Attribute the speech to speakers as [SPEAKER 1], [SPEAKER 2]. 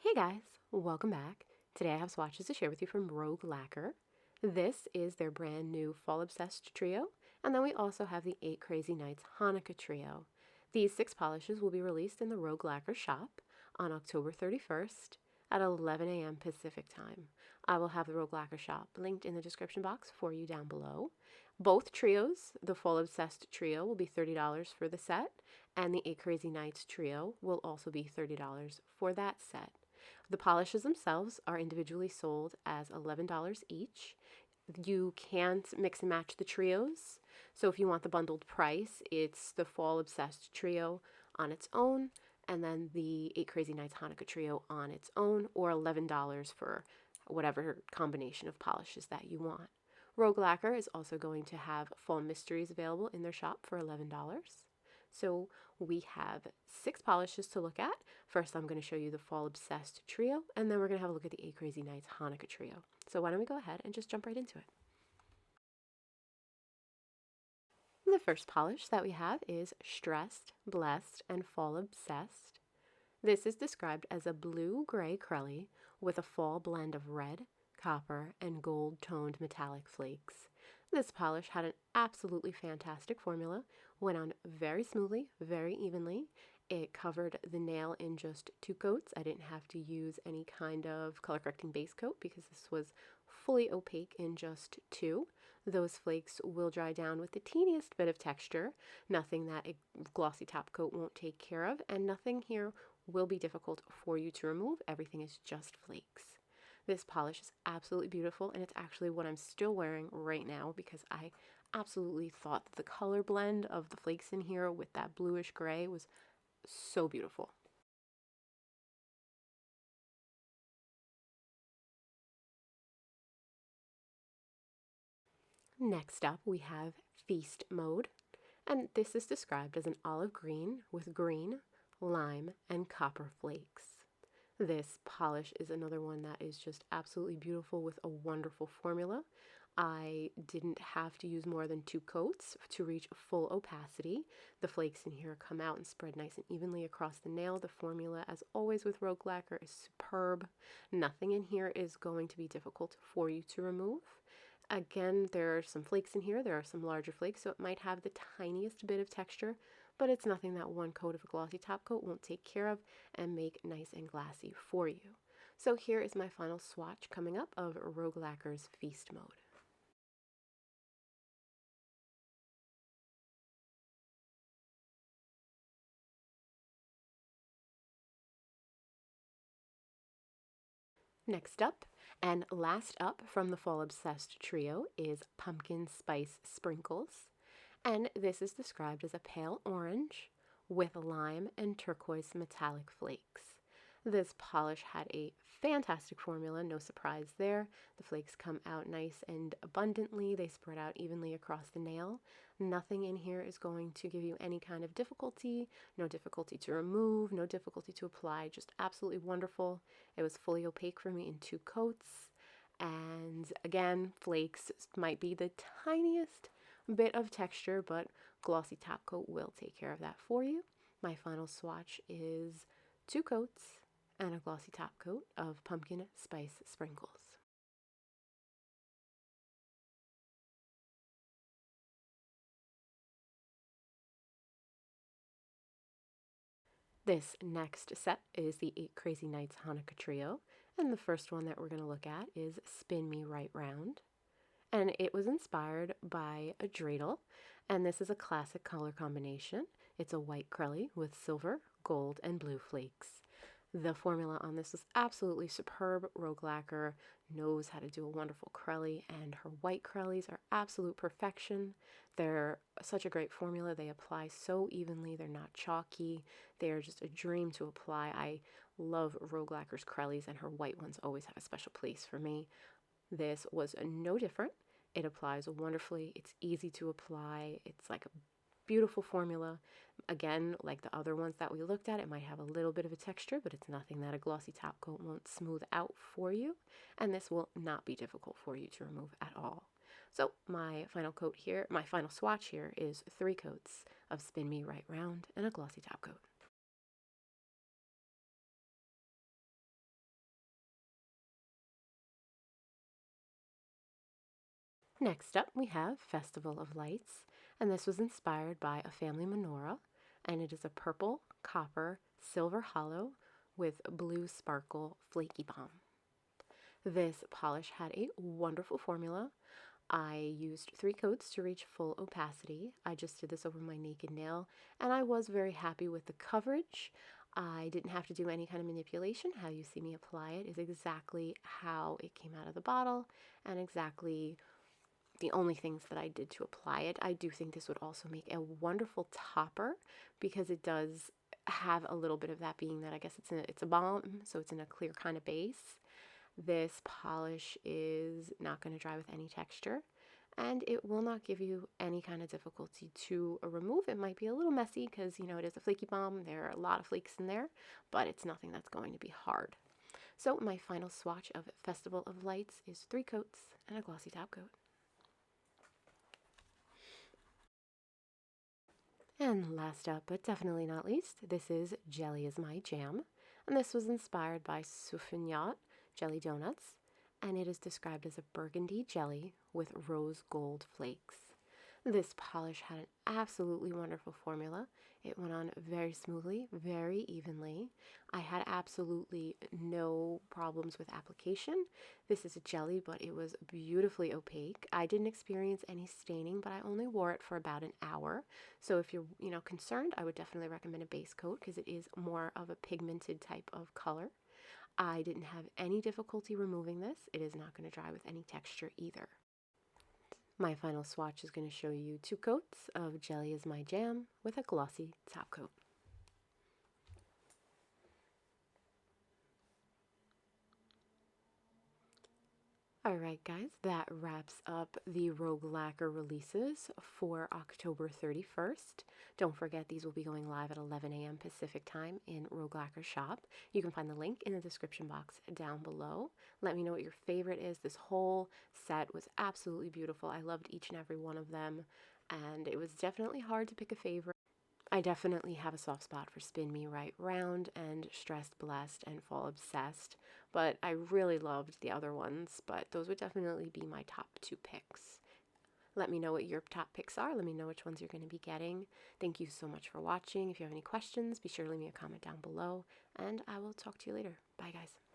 [SPEAKER 1] Hey guys, welcome back. Today I have swatches to share with you from Rogue Lacquer. This is their brand new Fall Obsessed trio, and then we also have the 8 Crazy Nights Hanukkah trio. These 6 polishes will be released in the Rogue Lacquer shop on October 31st at 11 a.m. Pacific time. I will have the Rogue Lacquer shop linked in the description box for you down below. Both trios, the Fall Obsessed trio will be $30 for the set, and the 8 Crazy Nights trio will also be $30 for that set. The polishes themselves are individually sold as $11 each. You can't mix and match the trios. So if you want the bundled price, it's the Fall Obsessed trio on its own, and then the 8 Crazy Nights Hanukkah trio on its own, or $11 for whatever combination of polishes that you want. Rogue Lacquer is also going to have Fall Mysteries available in their shop for $11. So we have 6 polishes to look at. First, I'm going to show you the Fall Obsessed trio, and then we're going to have a look at the 8 Crazy Nights Hanukkah trio. So why don't we go ahead and just jump right into it. The first polish that we have is Stressed, Blessed, and Fall Obsessed. This is described as a blue-gray crelly with a fall blend of red, copper, and gold-toned metallic flakes. This polish had an absolutely fantastic formula, went on very smoothly, very evenly. It covered the nail in just 2 coats. I didn't have to use any kind of color correcting base coat because this was fully opaque in just 2. Those flakes will dry down with the teeniest bit of texture, nothing that a glossy top coat won't take care of, and nothing here will be difficult for you to remove. Everything is just flakes. This polish is absolutely beautiful, and it's actually what I'm still wearing right now because I absolutely thought that the color blend of the flakes in here with that bluish gray was so beautiful. Next up, we have Feast Mode, and this is described as an olive green with green, lime, and copper flakes. This polish is another one that is just absolutely beautiful with a wonderful formula. I didn't have to use more than 2 coats to reach full opacity. The flakes in here come out and spread nice and evenly across the nail. The formula, as always with Rogue Lacquer, is superb. Nothing in here is going to be difficult for you to remove. Again, there are some flakes in here. There are some larger flakes, so it might have the tiniest bit of texture, but it's nothing that one coat of a glossy top coat won't take care of and make nice and glassy for you. So here is my final swatch coming up of Rogue Lacquer's Feast Mode. Next up, and last up from the Fall Obsessed trio is Pumpkin Spice Sprinkles, and this is described as a pale orange with lime and turquoise metallic flakes. This polish had a fantastic formula, no surprise there. The flakes come out nice and abundantly. They spread out evenly across the nail. Nothing in here is going to give you any kind of difficulty, no difficulty to remove, no difficulty to apply, just absolutely wonderful. It was fully opaque for me in 2 coats. And again, flakes might be the tiniest bit of texture, but glossy top coat will take care of that for you. My final swatch is 2 coats and a glossy top coat of Pumpkin Spice Sprinkles. This next set is the 8 Crazy Nights Hanukkah trio, and the first one that we're going to look at is Spin Me Right Round. And it was inspired by a dreidel, and this is a classic color combination. It's a white crelly with silver, gold, and blue flakes. The formula on this is absolutely superb. Rogue Lacquer knows how to do a wonderful crelly, and her white crellies are absolute perfection. They're such a great formula. They apply so evenly. They're not chalky. They are just a dream to apply. I love Rogue Lacquer's crellies, and her white ones always have a special place for me. This was no different. It applies wonderfully. It's easy to apply. It's like a beautiful formula. Again, like the other ones that we looked at, it might have a little bit of a texture, but it's nothing that a glossy top coat won't smooth out for you. And this will not be difficult for you to remove at all. So my final coat here, my final swatch here is 3 coats of Spin Me Right Round and a glossy top coat. Next up, we have Festival of Lights, and this was inspired by a family menorah, and it is a purple, copper, silver hollow with blue sparkle flaky balm. This polish had a wonderful formula. I used 3 coats to reach full opacity. I just did this over my naked nail, and I was very happy with the coverage. I didn't have to do any kind of manipulation. How you see me apply it is exactly how it came out of the bottle and exactly the only things that I did to apply it. I do think this would also make a wonderful topper because it does have a little bit of that, being that I guess it's a balm, so it's in a clear kind of base. This polish is not going to dry with any texture, and it will not give you any kind of difficulty to remove. It might be a little messy because, it is a flaky balm. There are a lot of flakes in there, but it's nothing that's going to be hard. So my final swatch of Festival of Lights is 3 coats and a glossy top coat. And last up, but definitely not least, this is Jelly is My Jam, and this was inspired by Souffignon jelly donuts, and it is described as a burgundy jelly with rose gold flakes. This polish had an absolutely wonderful formula. It went on very smoothly, very evenly. I had absolutely no problems with application. This is a jelly, but it was beautifully opaque. I didn't experience any staining, but I only wore it for about an hour. So if you're, concerned, I would definitely recommend a base coat because it is more of a pigmented type of color. I didn't have any difficulty removing this. It is not going to dry with any texture either. My final swatch is going to show you 2 coats of Jelly is My Jam with a glossy top coat. Alright guys, that wraps up the Rogue Lacquer releases for October 31st. Don't forget, these will be going live at 11 a.m. Pacific time in Rogue Lacquer shop. You can find the link in the description box down below. Let me know what your favorite is. This whole set was absolutely beautiful. I loved each and every one of them, and it was definitely hard to pick a favorite. I definitely have a soft spot for Spin Me Right Round and Stressed Blessed and Fall Obsessed, but I really loved the other ones, but those would definitely be my top 2 picks. Let me know what your top picks are. Let me know which ones you're going to be getting. Thank you so much for watching. If you have any questions, be sure to leave me a comment down below, and I will talk to you later. Bye, guys.